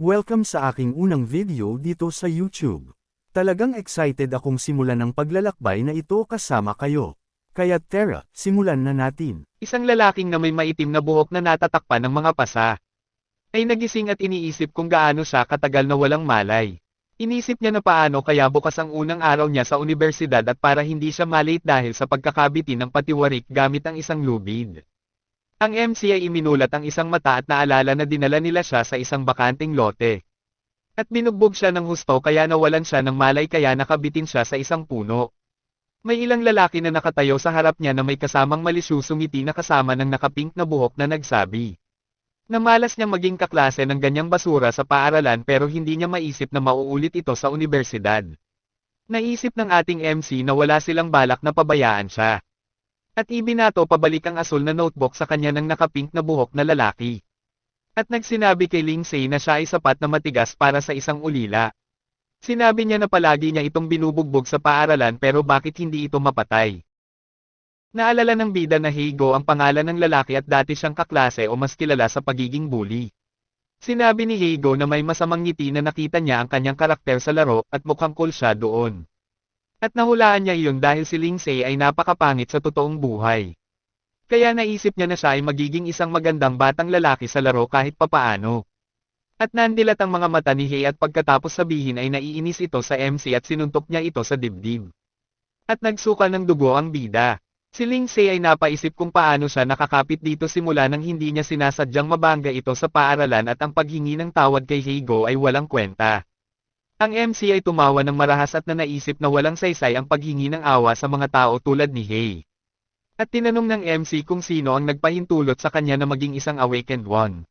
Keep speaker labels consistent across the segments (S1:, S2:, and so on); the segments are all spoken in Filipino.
S1: Welcome sa aking unang video dito sa YouTube. Talagang excited akong simulan ang paglalakbay na ito kasama kayo. Kaya tara, simulan na natin.
S2: Isang lalaking na may maitim na buhok na natatakpan ng mga pasa. Ay nagising at iniisip kung gaano siya katagal na walang malay. Inisip niya na paano kaya bukas ang unang araw niya sa universidad at para hindi siya malate dahil sa pagkakabitin ng patiwarik gamit ang isang lubid. Ang MC ay iminulat ang isang mata at naalala na dinala nila siya sa isang bakanting lote. At binugbog siya ng husto kaya nawalan siya ng malay kaya nakabitin siya sa isang puno. May ilang lalaki na nakatayo sa harap niya na may kasamang malisyusong ngiti na kasama ng nakapink na buhok na nagsabi. Namalas niyang maging kaklase ng ganyang basura sa paaralan pero hindi niya maisip na mauulit ito sa universidad. Naisip ng ating MC na wala silang balak na pabayaan siya. At ibinato pabalik ang asul na notebook sa kanya ng nakapink na buhok na lalaki. At nagsinabi kay Lindsay na siya ay sapat na matigas para sa isang ulila. Sinabi niya na palagi niya itong binubugbog sa paaralan pero bakit hindi ito mapatay. Naalala ng bida na Heigo ang pangalan ng lalaki at dati siyang kaklase o mas kilala sa pagiging bully. Sinabi ni Heigo na may masamang ngiti na nakita niya ang kanyang karakter sa laro at mukhang cool siya doon. At nahulaan niya iyon dahil si Lindsay ay napakapangit sa totoong buhay. Kaya naisip niya na siya ay magiging isang magandang batang lalaki sa laro kahit papaano. At nandilat ang mga mata ni Hei at pagkatapos sabihin ay naiinis ito sa MC at sinuntok niya ito sa dibdib. At nagsuka ng dugo ang bida. Si Lindsay ay napaisip kung paano siya nakakapit dito simula nang hindi niya sinasadyang mabangga ito sa paaralan at ang paghingi ng tawad kay Heigo ay walang kwenta. Ang MC ay tumawa ng marahas at naisip na walang saysay ang paghingi ng awa sa mga tao tulad ni Hei. At tinanong ng MC kung sino ang nagpahintulot sa kanya na maging isang awakened one.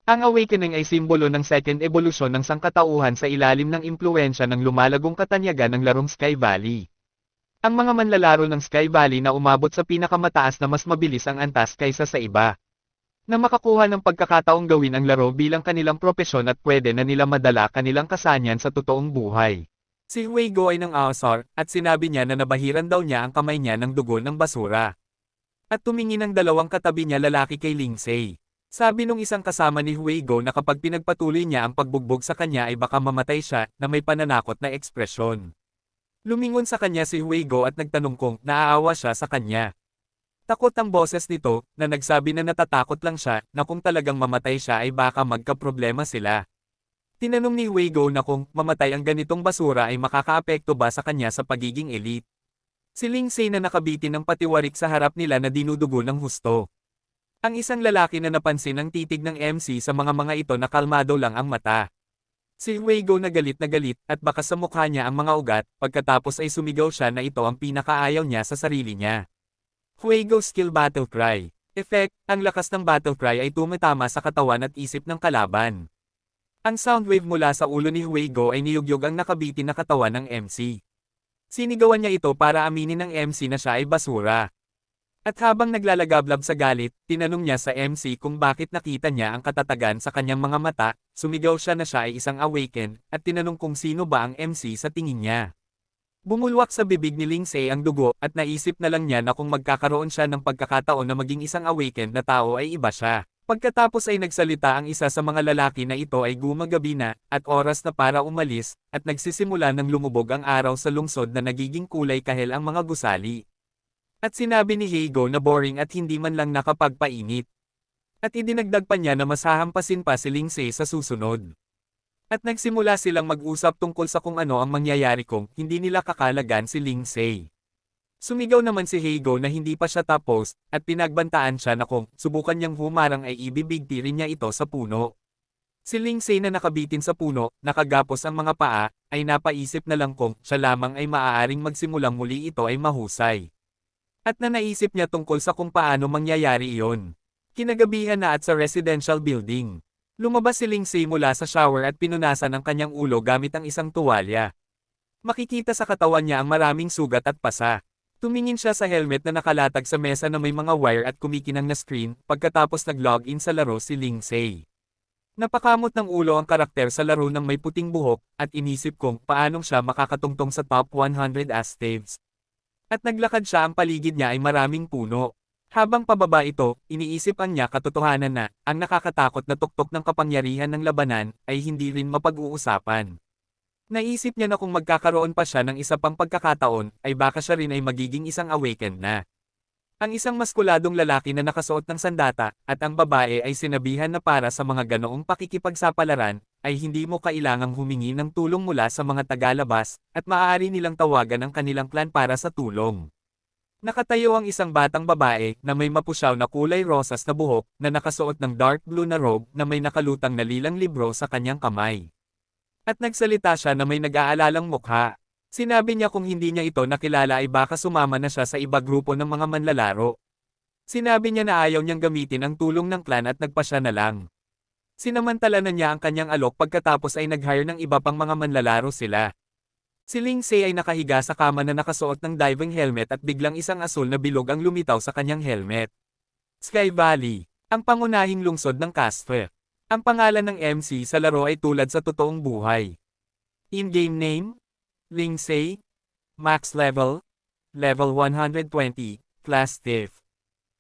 S2: Ang awakening ay simbolo ng second evolution ng sangkatauhan sa ilalim ng impluensya ng lumalagong katanyagan ng larong Sky Valley. Ang mga manlalaro ng Sky Valley na umabot sa pinakamataas na mas mabilis ang antas kaysa sa iba. Na makakuha ng pagkakataong gawin ang laro bilang kanilang propesyon at pwede na nila madala kanilang kasanyan sa totoong buhay. Si Heigo ay nang aasar, at sinabi niya na nabahiran daw niya ang kamay niya ng dugo ng basura. At tumingin ang dalawang katabi niya lalaki kay Lindsay. Sabi nung isang kasama ni Heigo na kapag pinagpatuloy niya ang pagbugbog sa kanya ay baka mamatay siya, na may pananakot na ekspresyon. Lumingon sa kanya si Heigo at nagtanong kung naaawa siya sa kanya. Takot ang boses nito, na nagsabi na natatakot lang siya, na kung talagang mamatay siya ay baka magkaproblema sila. Tinanong ni Heigo na kung mamatay ang ganitong basura ay makakaapekto ba sa kanya sa pagiging elite. Si Lindsay na nakabitin ng patiwarik sa harap nila na dinudugo ng husto. Ang isang lalaki na napansin ang titig ng MC sa mga ito na kalmado lang ang mata. Si Heigo na galit at baka sa mukha niya ang mga ugat, pagkatapos ay sumigaw siya na ito ang pinakaayaw niya sa sarili niya. Heigo Skill Battle Cry. Effect, ang lakas ng battle cry ay tumatama sa katawan at isip ng kalaban. Ang soundwave mula sa ulo ni Heigo ay niyugyog ang nakabitin na katawan ng MC. Sinigawan niya ito para aminin ng MC na siya ay basura. At habang naglalagablab sa galit, tinanong niya sa MC kung bakit nakita niya ang katatagan sa kanyang mga mata, sumigaw siya na siya ay isang awakened, at tinanong kung sino ba ang MC sa tingin niya. Bumulwak sa bibig ni Lindsay ang dugo at naisip na lang niya na kung magkakaroon siya ng pagkakataon na maging isang awakened na tao ay iba siya. Pagkatapos ay nagsalita ang isa sa mga lalaki na ito ay gumagabi na, at oras na para umalis, at nagsisimula ng lumubog ang araw sa lungsod na nagiging kulay kahel ang mga gusali. At sinabi ni Heigo na boring at hindi man lang nakapagpainit. At idinagdag pa niya na mas hahampasin pa si Lindsay sa susunod. At nagsimula silang mag-usap tungkol sa kung ano ang mangyayari kung hindi nila kakalagan si Lindsay. Sumigaw naman si Heigo na hindi pa siya tapos, at pinagbantaan siya na kung subukan niyang humarang ay ibibigtirin niya ito sa puno. Si Lindsay na nakabitin sa puno, nakagapos ang mga paa, ay napaisip na lang kung siya lamang ay maaaring magsimulang muli ito ay mahusay. At naisip niya tungkol sa kung paano mangyayari iyon. Kinagabihan na at sa residential building. Lumabas si Lindsay mula sa shower at pinunasan ang kanyang ulo gamit ang isang tuwalya. Makikita sa katawan niya ang maraming sugat at pasa. Tumingin siya sa helmet na nakalatag sa mesa na may mga wire at kumikinang na screen, pagkatapos nag-login sa laro si Lindsay. Napakamot ng ulo ang karakter sa laro ng may puting buhok, at inisip kung paanong siya makakatungtong sa top 100 Astaves. At naglakad siya ang paligid niya ay maraming puno. Habang pababa ito, iniisip niya katotohanan na, ang nakakatakot na tuktok ng kapangyarihan ng labanan, ay hindi rin mapag-uusapan. Naisip niya na kung magkakaroon pa siya ng isa pang pagkakataon, ay baka siya rin ay magiging isang awakened na. Ang isang maskuladong lalaki na nakasuot ng sandata, at ang babae ay sinabihan na para sa mga ganoong pakikipagsapalaran, ay hindi mo kailangang humingi ng tulong mula sa mga tagalabas, at maaari nilang tawagan ang kanilang clan para sa tulong. Nakatayo ang isang batang babae na may mapusyaw na kulay rosas na buhok na nakasuot ng dark blue na robe na may nakalutang na lilang libro sa kanyang kamay. At nagsalita siya na may nag-aalalang mukha. Sinabi niya kung hindi niya ito nakilala ay baka sumama na siya sa iba grupo ng mga manlalaro. Sinabi niya na ayaw niyang gamitin ang tulong ng clan at nagpasya na lang. Sinamantala na niya ang kanyang alok pagkatapos ay nag-hire ng iba pang mga manlalaro sila. Si Lindsay ay nakahiga sa kama na nakasuot ng diving helmet at biglang isang asul na bilog ang lumitaw sa kanyang helmet. Sky Valley, ang pangunahing lungsod ng Casper. Ang pangalan ng MC sa laro ay tulad sa totoong buhay. In-game name? Lindsay. Max level? Level 120, Class Thief.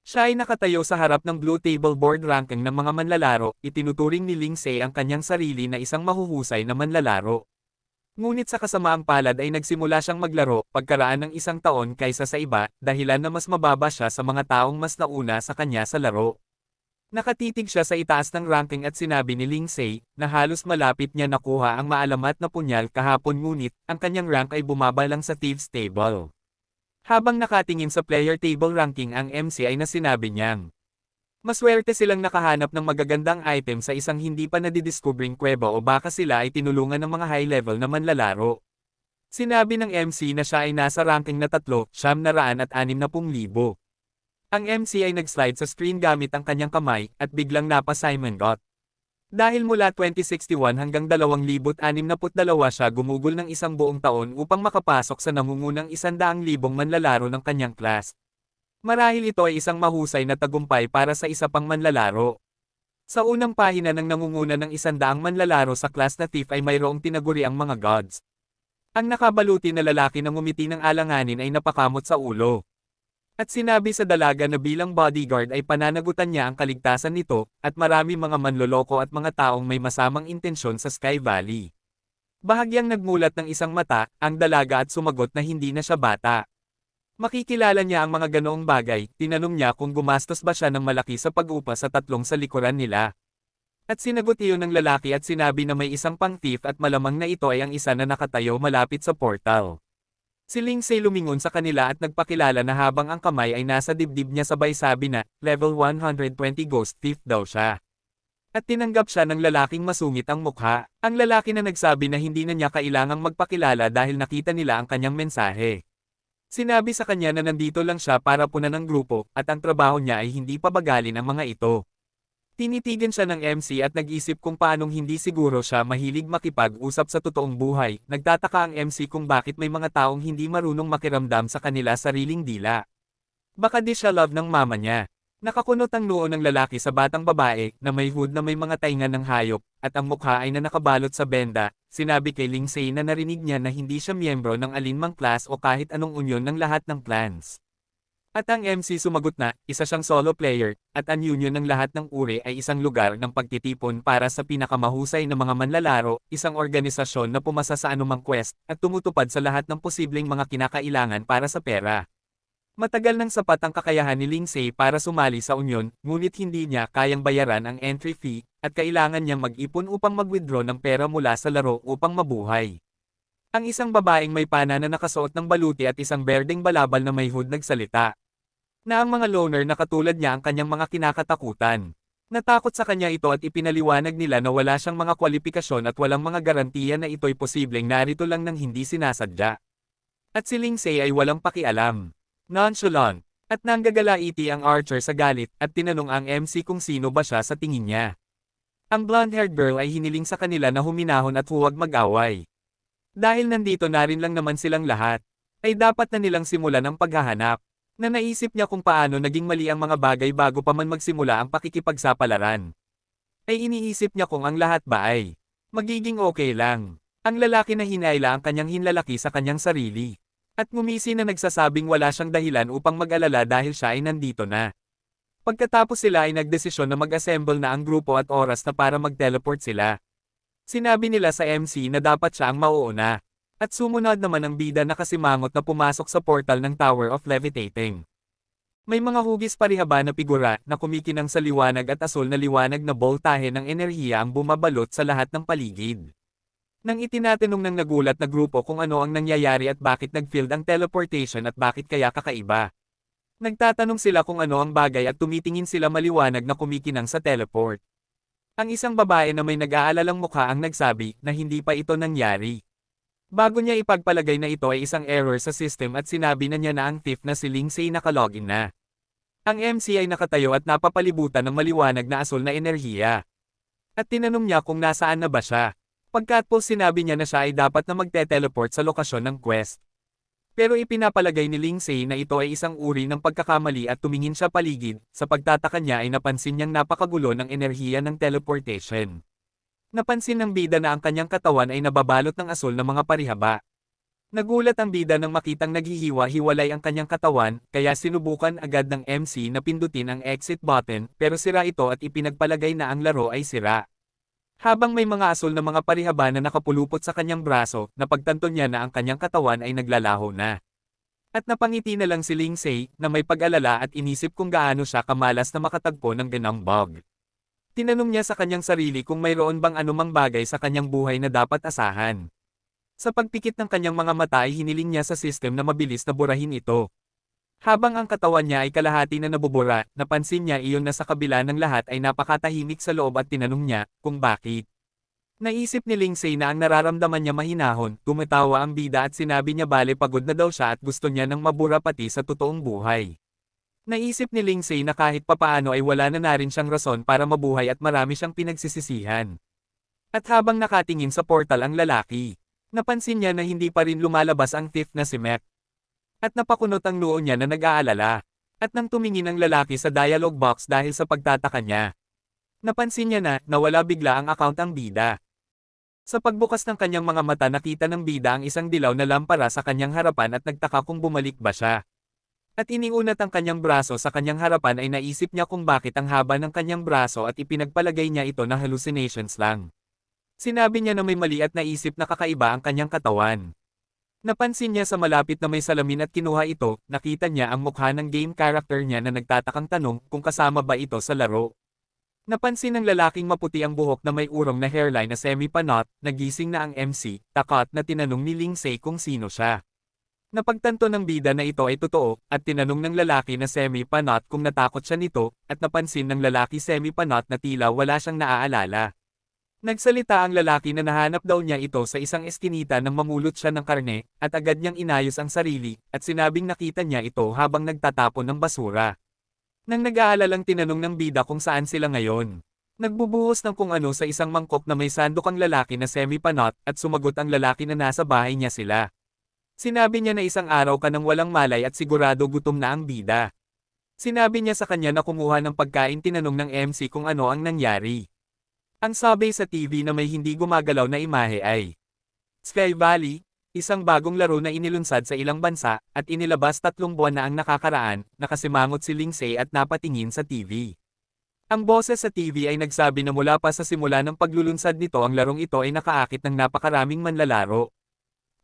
S2: Siya ay nakatayo sa harap ng blue table board ranking ng mga manlalaro, itinuturing ni Lindsay ang kanyang sarili na isang mahuhusay na manlalaro. Ngunit sa kasamaang palad ay nagsimula siyang maglaro pagkaraan ng isang taon kaysa sa iba, dahilan na mas mababa siya sa mga taong mas nauna sa kanya sa laro. Nakatitig siya sa itaas ng ranking at sinabi ni Lindsay, na halos malapit niya nakuha ang maalamat na punyal kahapon ngunit, ang kanyang rank ay bumaba lang sa Thieves Table. Habang nakatingin sa player table ranking ang MC ay nasinabi niyang, maswerte silang nakahanap ng magagandang item sa isang hindi pa nadidiscovering kuweba o baka sila ay tinulungan ng mga high-level na manlalaro. Sinabi ng MC na siya ay nasa ranking na 3,960,000. Ang MC ay nag-slide sa screen gamit ang kanyang kamay, at biglang napa-Simon Got. Dahil mula 2061 hanggang 2062 siya gumugol ng isang buong taon upang makapasok sa nangungunang 100,000 manlalaro ng kanyang class. Marahil ito ay isang mahusay na tagumpay para sa isa pang manlalaro. Sa unang pahina ng nangunguna ng 100 manlalaro sa class na Thief ay mayroong tinaguri ang mga gods. Ang nakabaluti na lalaki na ngumiti ng alanganin ay napakamot sa ulo. At sinabi sa dalaga na bilang bodyguard ay pananagutan niya ang kaligtasan nito, at marami mga manloloko at mga taong may masamang intensyon sa Sky Valley. Bahagyang nagmulat ng isang mata, ang dalaga at sumagot na hindi na siya bata. Makikilala niya ang mga ganoong bagay, tinanong niya kung gumastos ba siya ng malaki sa pag-upa sa tatlong sa likuran nila. At sinagot iyon ng lalaki at sinabi na may isang pang thief at malamang na ito ay ang isa na nakatayo malapit sa portal. Si Lindsay lumingon sa kanila at nagpakilala na habang ang kamay ay nasa dibdib niya sabay sabi na, level 120 ghost thief daw siya. At tinanggap siya ng lalaking masungit ang mukha. Ang lalaki na nagsabi na hindi na niya kailangang magpakilala dahil nakita nila ang kanyang mensahe. Sinabi sa kanya na nandito lang siya para punan ng grupo, at ang trabaho niya ay hindi pabagalin ang mga ito. Tinitigan siya ng MC at nag-isip kung paanong hindi siguro siya mahilig makipag-usap sa totoong buhay. Nagtataka ang MC kung bakit may mga taong hindi marunong makiramdam sa kanila sariling dila. Baka di siya love ng mama niya. Nakakunot ang noo ng lalaki sa batang babae na may hood na may mga tainga ng hayop, at ang mukha ay na nakabalot sa benda. Sinabi kay Lindsay na narinig niya na hindi siya miyembro ng alinmang class o kahit anong unyon ng lahat ng clans. At ang MC sumagot na, isa siyang solo player, at ang union ng lahat ng uri ay isang lugar ng pagtitipon para sa pinakamahusay na mga manlalaro, isang organisasyon na pumasa sa anumang quest, at tumutupad sa lahat ng posibleng mga kinakailangan para sa pera. Matagal nang sapat ang kakayahan ni Lindsay para sumali sa union, ngunit hindi niya kayang bayaran ang entry fee, at kailangan niyang mag-ipon upang mag-withdraw ng pera mula sa laro upang mabuhay. Ang isang babaeng may pana na nakasuot ng baluti at isang berdeng balabal na may hood nagsalita. Na ang mga loner na katulad niya ang kanyang mga kinakatakutan. Natakot sa kanya ito at ipinaliwanag nila na wala siyang mga kwalifikasyon at walang mga garantiya na ito'y posibleng narito lang nang hindi sinasadya. At si Lindsay ay walang pakialam. Nonchalant. At nanggagalaiti ang Archer sa galit at tinanong ang MC kung sino ba siya sa tingin niya. Ang blonde-haired girl ay hiniling sa kanila na huminahon at huwag mag-away. Dahil nandito na rin lang naman silang lahat, ay dapat na nilang simulan ang paghahanap. Na naisip niya kung paano naging mali ang mga bagay bago pa man magsimula ang pakikipagsapalaran. Ay iniisip niya kung ang lahat ba ay magiging okay lang. Ang lalaki na hinayla ang kanyang hinlalaki sa kanyang sarili. At ngumisi na nagsasabing wala siyang dahilan upang mag-alala dahil siya ay nandito na. Pagkatapos sila ay nagdesisyon na mag-assemble na ang grupo at oras na para mag-teleport sila. Sinabi nila sa MC na dapat siya ang mauuna. At sumunod naman ang bida na kasimangot na pumasok sa portal ng Tower of Levitating. May mga hugis parihaba na figura na kumikinang sa liwanag at asul na liwanag na boltahe ng enerhiya ang bumabalot sa lahat ng paligid. Nang itinatanong ng nagulat na grupo kung ano ang nangyayari at bakit nag-field ang teleportation at bakit kaya kakaiba. Nagtatanong sila kung ano ang bagay at tumitingin sila maliwanag na kumikinang sa teleport. Ang isang babae na may nag-aalalang mukha ang nagsabi na hindi pa ito nangyari. Bago niya ipagpalagay na ito ay isang error sa system at sinabi na niya na ang thief na si Lindsay nakalogin na. Ang MC ay nakatayo at napapalibutan ng maliwanag na asul na enerhiya. At tinanong niya kung nasaan na ba siya. Pagkatapos sinabi niya na siya ay dapat na magte-teleport sa lokasyon ng quest. Pero ipinapalagay ni Lindsay na ito ay isang uri ng pagkakamali at tumingin siya paligid, sa pagtataka niya ay napansin niyang napakagulo ng enerhiya ng teleportation. Napansin ng bida na ang kanyang katawan ay nababalot ng asul na mga parihaba. Nagulat ang bida nang makitang naghihiwa-hiwalay ang kanyang katawan, kaya sinubukan agad ng MC na pindutin ang exit button pero sira ito at ipinagpalagay na ang laro ay sira. Habang may mga asul na mga parihaba na nakapulupot sa kanyang braso, napagtanto niya na ang kanyang katawan ay naglalaho na. At napangiti na lang si Lindsay, na may pag-alala at inisip kung gaano siya kamalas na makatagpo ng ganang bug. Tinanong niya sa kanyang sarili kung mayroon bang anumang bagay sa kanyang buhay na dapat asahan. Sa pagpikit ng kanyang mga mata ay hiniling niya sa system na mabilis na burahin ito. Habang ang katawan niya ay kalahati na nabubura, napansin niya iyon na sa kabila ng lahat ay napakatahimik sa loob at tinanong niya kung bakit. Naisip ni Lindsay na ang nararamdaman niya mahinahon, tumatawa ang bida at sinabi niya bale pagod na daw siya at gusto niya ng mabura pati sa totoong buhay. Naisip ni Lindsay na kahit papaano ay wala na rin siyang rason para mabuhay at marami siyang pinagsisisihan. At habang nakatingin sa portal ang lalaki, napansin niya na hindi pa rin lumalabas ang thief na si Mac. At napakunot ang noo niya na nag-aalala. At nang tumingin ang lalaki sa dialogue box dahil sa pagtataka niya. Napansin niya na nawala bigla ang account ang bida. Sa pagbukas ng kanyang mga mata nakita ng bida ang isang dilaw na lampara sa kanyang harapan at nagtaka kung bumalik ba siya. At iniunat ang kanyang braso sa kanyang harapan ay naisip niya kung bakit ang haba ng kanyang braso at ipinagpalagay niya ito na hallucinations lang. Sinabi niya na may mali at naisip na kakaiba ang kanyang katawan. Napansin niya sa malapit na may salamin at kinuha ito, nakita niya ang mukha ng game character niya na nagtatakang tanong kung kasama ba ito sa laro. Napansin ng lalaking maputi ang buhok na may urong na hairline na semi-panot, nagising na ang MC, takot na tinanong ni Lindsay kung sino siya. Napagtanto ng bida na ito ay totoo, at tinanong ng lalaki na semi-panot kung natakot siya nito, at napansin ng lalaki semi-panot na tila wala siyang naaalala. Nagsalita ang lalaki na nahanap daw niya ito sa isang eskinita nang mamulot siya ng karne, at agad niyang inayos ang sarili, at sinabing nakita niya ito habang nagtatapon ng basura. Nang nag-aalalang tinanong ng bida kung saan sila ngayon. Nagbubuhos ng kung ano sa isang mangkok na may sandok ang lalaki na semi-panot, at sumagot ang lalaki na nasa bahay niya sila. Sinabi niya na isang araw ka nang walang malay at sigurado gutom na ang bida. Sinabi niya sa kanya na kumuha ng pagkain tinanong ng MC kung ano ang nangyari. Ang sabi sa TV na may hindi gumagalaw na imahe ay Sky Valley, isang bagong laro na inilunsad sa ilang bansa, at inilabas 3 buwan na ang nakakaraan, nakasimangot si Lindsay at napatingin sa TV. Ang boses sa TV ay nagsabi na mula pa sa simula ng paglulunsad nito ang larong ito ay nakaakit ng napakaraming manlalaro.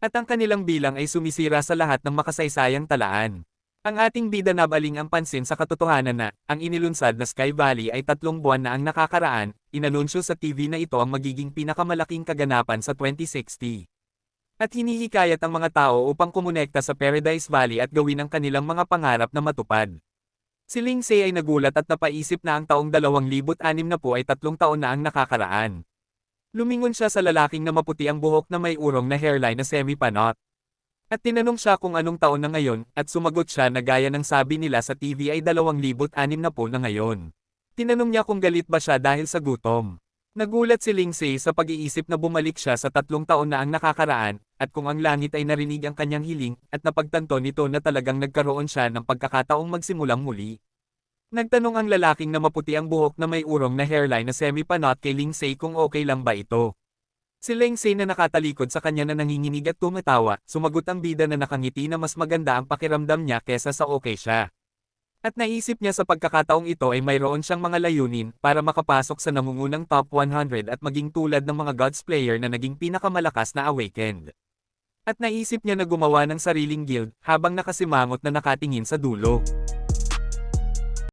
S2: At ang kanilang bilang ay sumisira sa lahat ng makasaysayang talaan. Ang ating bida nabaling ang pansin sa katotohanan na, ang inilunsad na Sky Valley ay 3 buwan na ang nakakaraan, inanunsyo sa TV na ito ang magiging pinakamalaking kaganapan sa 2060. At hinihikayat ang mga tao upang kumonekta sa Paradise Valley at gawin ang kanilang mga pangarap na matupad. Si Lindsay ay nagulat at napaisip na ang taong 2006 na po ay 3 taon na ang nakakaraan. Lumingon siya sa lalaking na maputi ang buhok na may urong na hairline na semi-panot. At tinanong siya kung anong taon na ngayon, at sumagot siya na gaya ng sabi nila sa TV ay 2006 na ngayon. Tinanong niya kung galit ba siya dahil sa gutom. Nagulat si Lindsay sa pag-iisip na bumalik siya sa 3 taon na ang nakakaraan, at kung ang langit ay narinig ang kanyang hiling, at napagtanto nito na talagang nagkaroon siya ng pagkakataong magsimulang muli. Nagtanong ang lalaking na maputi ang buhok na may urong na hairline na semi-panot kay Lindsay kung okay lang ba ito. Si Lengsay na nakatalikod sa kanya na nanginginig at tumatawa, sumagot ang bida na nakangiti na mas maganda ang pakiramdam niya kesa sa okay siya. At naisip niya sa pagkakataong ito ay mayroon siyang mga layunin para makapasok sa namungunang top 100 at maging tulad ng mga gods player na naging pinakamalakas na awakened. At naisip niya na gumawa ng sariling guild habang nakasimangot na nakatingin sa dulo.